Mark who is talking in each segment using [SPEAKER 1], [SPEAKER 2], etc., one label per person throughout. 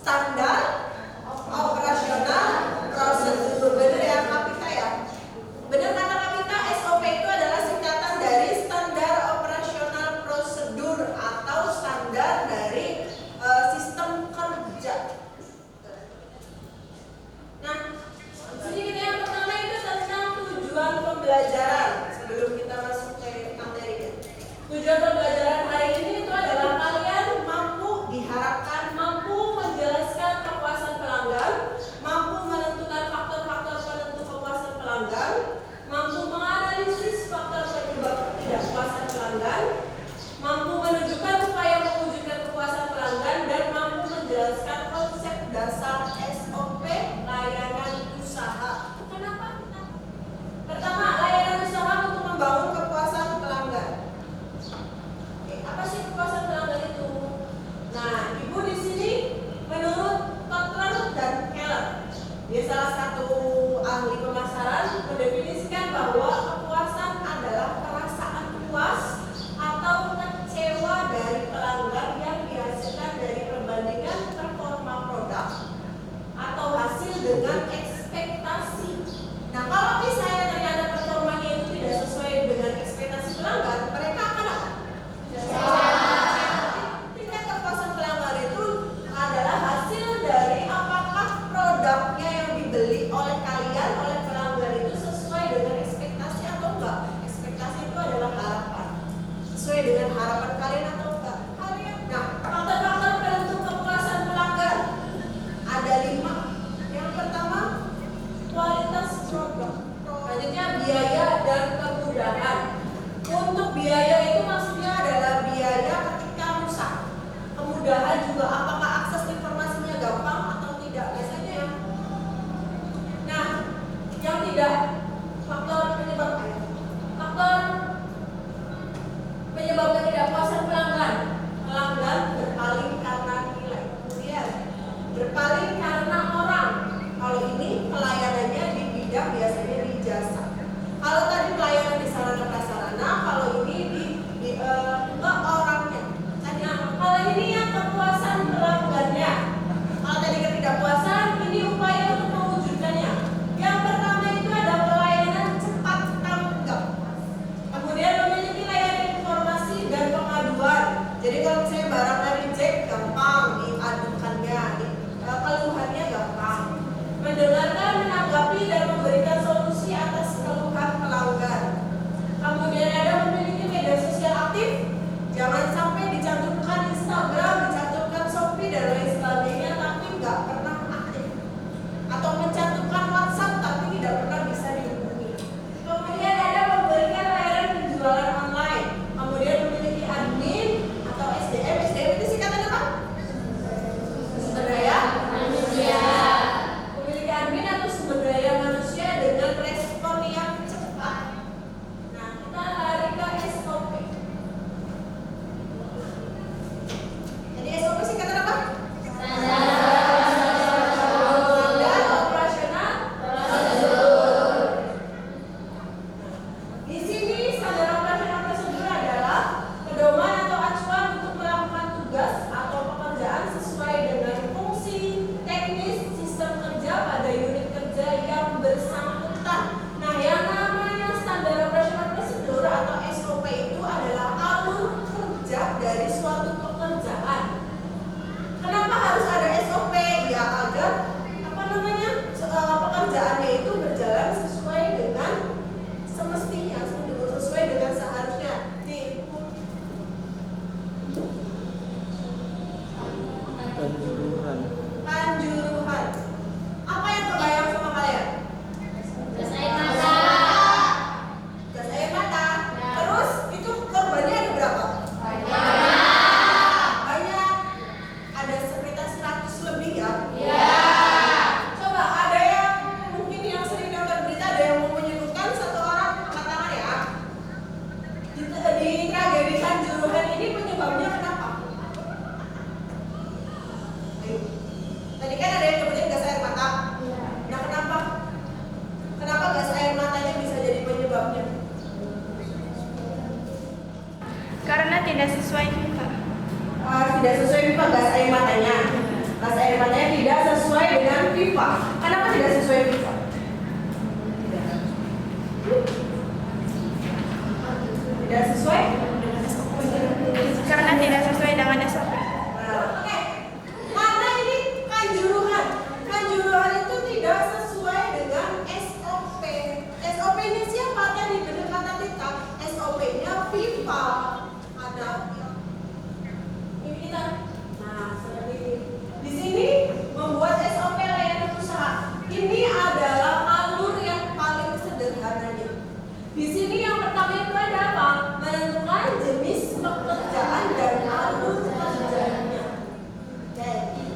[SPEAKER 1] standar operasional prosedur. Benar ya Kapita ya? Benar kata Kapita, SOP itu adalah singkatan dari standar operasional prosedur atau standar dari sistem kerja. Nah, sedikit yang pertama itu tentang tujuan pembelajaran sebelum kita masuk ke materinya. Tujuan pembelajaran hari ini itu adalah kalian diharapkan mampu menjelaskan kepuasan pelanggan, mampu menentukan faktor-faktor penentu kepuasan pelanggan, mampu menganalisis faktor penyebab ketidakpuasan pelanggan, mampu menunjukkan upaya mewujudkan kepuasan pelanggan, dan mampu menjelaskan konsep dasar SOP layanan usaha. Kenapa? Pertama, layanan usaha untuk membangun kepuasan pelanggan. Apa sih kepuasan pelanggan itu? Nah, Ibu di sini menurut Kotler dan Keller, dia salah satu ahli pemasaran, mendefinisikan bahwa kepuasan adalah perasaan puas atau kecewa dari pelanggan yang dihasilkan dari perbandingan performa produk atau hasil dengan ekspektasi. Nah, kalau misalnya ternyata performanya itu tidak sesuai dengan ekspektasi pelanggan, mereka akan apa? Tingkat kepuasan pelanggan itu adalah hasil dari apakah produknya yang dibeli oleh kalian, oleh pelanggan itu sesuai dengan ekspektasi atau enggak. Ekspektasi itu adalah harapan. Sesuai dengan harapan kalian atau enggak. Nah, faktor-faktor penentu kepuasan pelanggan ada 5. Yang pertama, kualitas produk. Selanjutnya, biaya dan kemudahan. Untuk biaya itu maksudnya adalah biaya ketika rusak. Kemudahan juga apakah akses informasinya gampang atau tidak biasanya ya. Nah, yang tidak, faktor penyebab ketidakpuasan pelanggan. Pelanggan berpaling karena nilai. Kemudian berpaling karena orang. Kalau ini pelayanannya di bidang biasanya di jasa. Kalau tadi pelayanan di sarana prasarana, kalau ini di orangnya. Nah, kalau ini yang kepuasan pelanggannya. Kalau tadi ketidakpuasan, ini upaya untuk mewujudkannya. Yang pertama itu ada pelayanan cepat tanggap. Kemudian memiliki layanan informasi dan pengaduan. Jadi kalau misalnya barangnya reject, gampang diadukannya, keluhannya gampang. Mendengarkan, menanggapi, dan memberikan solusi atas keluhan pelanggan. Kemudian ada memiliki media sosial aktif. Jangan sampai dicantumkan Instagram, dicantumkan Shopee, dan lain sebagainya, tapi nggak pernah aktif. Atau mencantumkan WhatsApp, tapi tidak pernah bisa dihubungi. Kemudian ada memberikan layanan penjualan online. Kemudian memiliki admin atau SDM. SDM itu singkatan apa? Sumber daya manusia. Memiliki admin atau sumber daya manusia dengan respon yang cepat. Nah, kita lari ke SOP. Jadi SOP singkatan apa? Standar operasional prosedur. Di sini standar operasional prosedur adalah pedoman atau acuan untuk melakukan tugas atau pekerjaan sesuai dengan fungsi teknis sistem kerja pada unit kerja yang bersangkutan. Nah, yang namanya standar operasional prosedur atau SOP itu adalah alur kerja dari suatu pekerjaan. Kenapa harus ada SOP? Ya agar pekerjaannya itu berjalan sesuai dengan semestinya, sesuai dengan seharusnya. Nih. Kanjuruhan. Apa yang kebayang sama kalian? Gas air mata. Gas air mata. Terus itu korbannya ada berapa? Banyak. Ada sekitar 100 lebih ya? Iya. Coba ada yang mungkin yang sering nonton berita, ada yang mau menyebutkan satu orang angkat tangan ya. Di tragedi Kanjuruhan ini penyebabnya kenapa? Ayo. Tadi kan ada yang nyebutin gas air mata. Nah, kenapa? Kenapa gas air matanya bisa jadi penyebabnya?
[SPEAKER 2] Karena tidak sesuai juga.
[SPEAKER 1] Tidak sesuai pipa gas air matanya. Gas air katanya tidak sesuai dengan FIFA. Kenapa tidak sesuai FIFA? Tidak sesuai?
[SPEAKER 2] Karena tidak sesuai dengan SOP.
[SPEAKER 1] Oke. Karena ini kanjuruhan. Kanjuruhan itu tidak sesuai dengan SOP. SOP-nya siapa tadi? Benar kata Tita. SOP-nya FIFA. Ada ini kita. Nah, seperti ini. Di sini membuat SOP layanan usaha. Ini adalah alur yang paling sederhananya. Di sini yang pertama itu ada apa? Menentukan jenis pekerjaan dan alur kerjanya. Oke.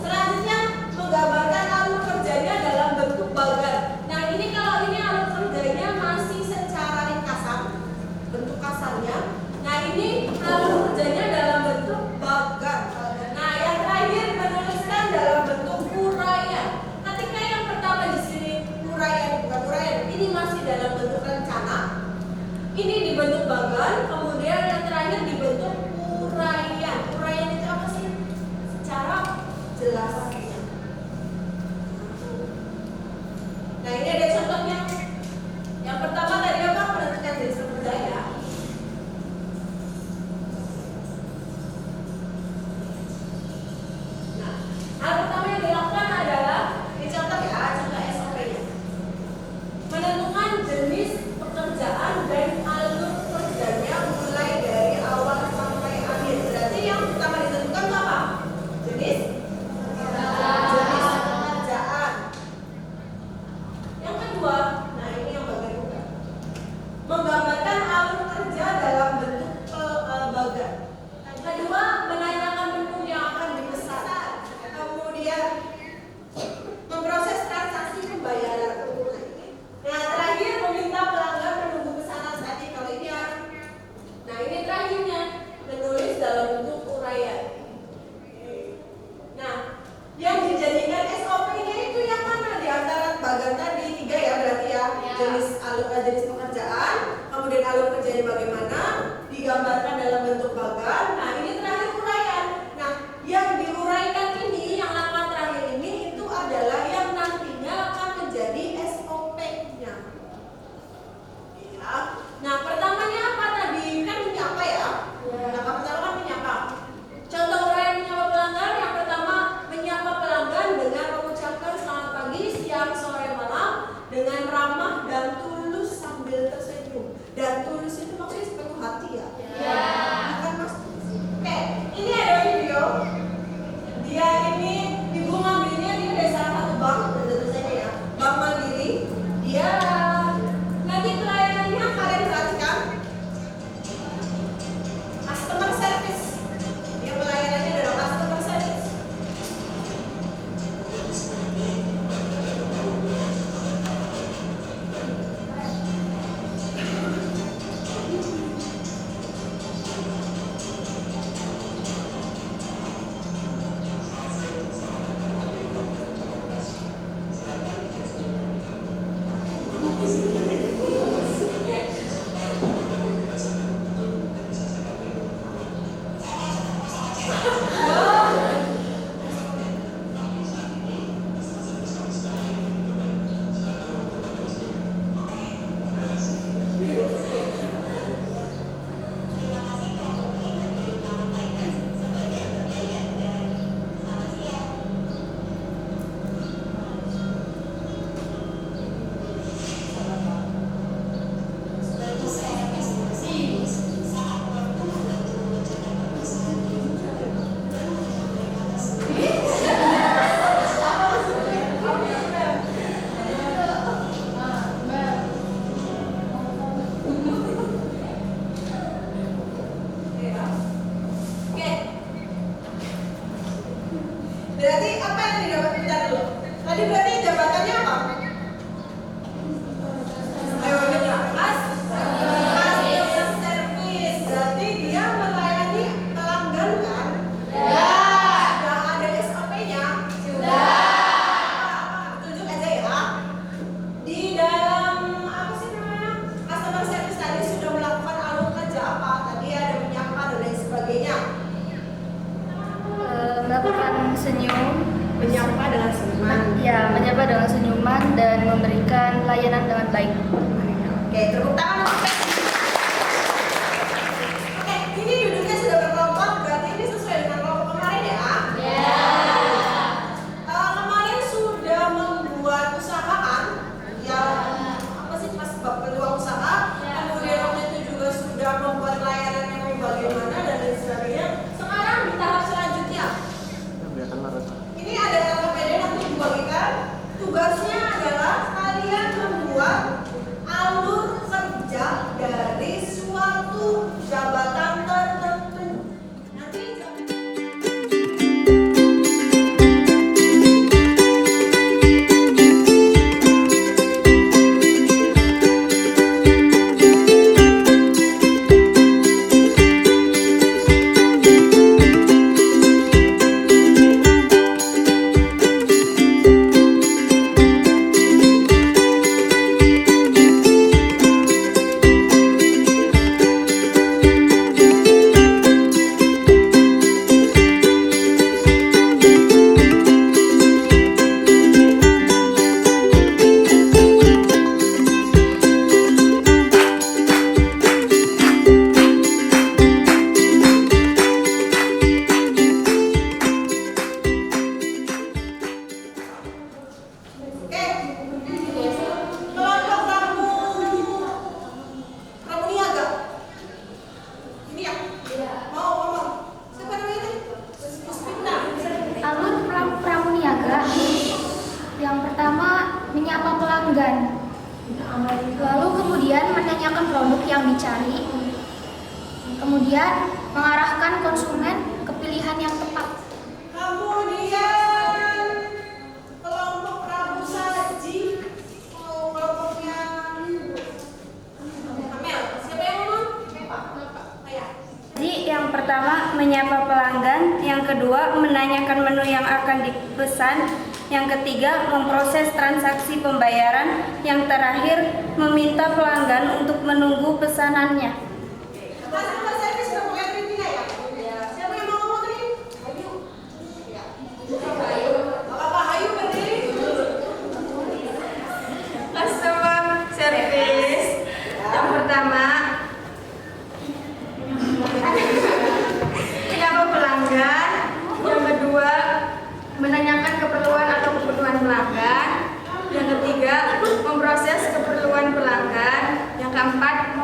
[SPEAKER 1] Selanjutnya menggambarkan alur kerjanya dalam bentuk bagan. Nah ini kalau ini alur kerjanya masih secara ringkasan, bentuk kasarnya. Nah ini alur kerjanya dalam bentuk bagan. Nah yang terakhir menuliskan dalam bentuk uraian. Ketika yang pertama di sini uraian, bukan uraian, ini masih dalam bentuk rencana. Ini dibentuk bagan, kemudian yang terakhir dibentuk uraian. Uraian itu apa sih? Secara jelas. Nah ini ada contohnya. Yang pertama tadi apa? Menentukan jenis pekerjaan. Nah, hal pertama yang dilakukan adalah dicatat ya, contoh SOP-nya. Menentukan jenis pekerjaan dan alur kerjanya mulai dari awal sampai akhir. Berarti yang pertama ditentukan itu apa? Jenis pekerjaan. Yang kedua, nah ini yang bagian bukan. Menggambarkan alur kerja dalam bentuk bagan. Kedua, menanyakan menu yang akan dipesan. Kemudian memproses transaksi pembayaran. Nah terakhir meminta pelanggan menunggu pesanan tadi kalau ini ya. Nah ini terakhirnya menulis dalam bentuk uraian. Nah yang dijadikan SOP-nya itu yang mana di antara bagan tadi? 3 ya berarti ya. Jenis pekerjaan, kemudian alur kerjanya bagaimana, digambarkan dalam bentuk bagan. Nah ini terakhir uraian. Nah yang diuraikan ini, yang langkah terakhir ini itu adalah yang nantinya akan menjadi SOP-nya. Ya. Nah pertamanya apa tadi? Kan menyapa ya. Langkah pertama kan menyapa. Contoh uraian menyapa pelanggan, yang pertama menyapa pelanggan dengan mengucapkan selamat pagi, siang, sore, malam dengan ramah dan tulus sambil tersenyum. Dan tulus itu maksudnya sepenuh hati ya. Bukan mas. Oke, ini ada video. Dia ini ibu ngambilnya dia dari salah satu bank, tentu saja ya, Bank Mandiri. Dia nanti pelayanannya kalian perhatikan, customer service. Dia pelayanannya adalah customer service. Berarti apa yang didapat kita dulu? Tadi berarti jabatannya apa? Ayo kita customer service. Berarti dia melayani pelanggan kan? Sudah ada SOP-nya? Tunjuk aja ya. Di dalam apa sih namanya? Customer service tadi sudah melakukan alur kerja apa? Tadi ada menyapa dan lain sebagainya.
[SPEAKER 2] Melakukan senyum,
[SPEAKER 1] Menyapa
[SPEAKER 2] Ya, menyapa dengan senyuman dan memberikan layanan dengan baik.
[SPEAKER 1] Oke, tepuk tangan untuk Peggy. Oke, ini duduknya sudah berkelompok, berarti ini sesuai dengan kelompok kemarin ya? Ya. Kemarin sudah membuat usaha kan? Ya, apa sih pas bab peluang usaha? Kemudian waktu itu juga sudah membuat layanan yang bagaimana dan lain sebagainya. Sekarang di tahap selanjutnya. Ini ada LKPD nanti dibagikan. Tugasnya adalah kalian membuat alur kerja dari suatu jabatan tertentu. Nanti
[SPEAKER 2] lalu kemudian menanyakan produk yang dicari, kemudian mengarahkan konsumen ke pilihan yang tepat.
[SPEAKER 1] kemudian kelompok Prabu Saji, kelompoknya Amel, siapa yang ngomong?
[SPEAKER 3] Jadi yang pertama menyapa pelanggan, yang kedua menanyakan menu yang akan dipesan, yang ketiga memproses transaksi pembayaran, yang terakhir meminta pelanggan untuk menunggu pesanannya.
[SPEAKER 1] Customer service udah pakai Trivina ya? Siapa yang mau ngomong tadi? Hayu. Bapak Hayu berdiri.
[SPEAKER 3] Customer service yang pertama menyapa pelanggan, yang kedua menanyakan keperluan atau kebutuhan pelanggan, yang ketiga memproses keperluan pelanggan, yang keempat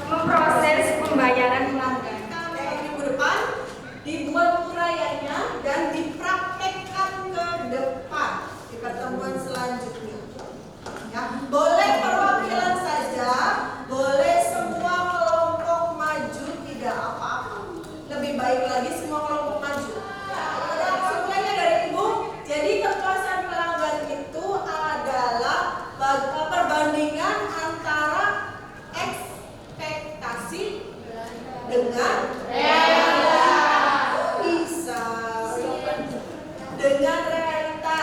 [SPEAKER 3] memproses pembayaran pelanggan.
[SPEAKER 1] Minggu depan dibuat uraiannya dan dipraktekkan ke depan di pertemuan selanjutnya. Ya, boleh perwakilan saja, boleh semua kelompok maju, tidak apa-apa. Lebih baik lagi semua kelompok maju. Kesimpulannya dari Ibu, jadi kepuasan pelanggan itu adalah perbandingan antara ekspektasi dengan realita. Bisa dengan realita.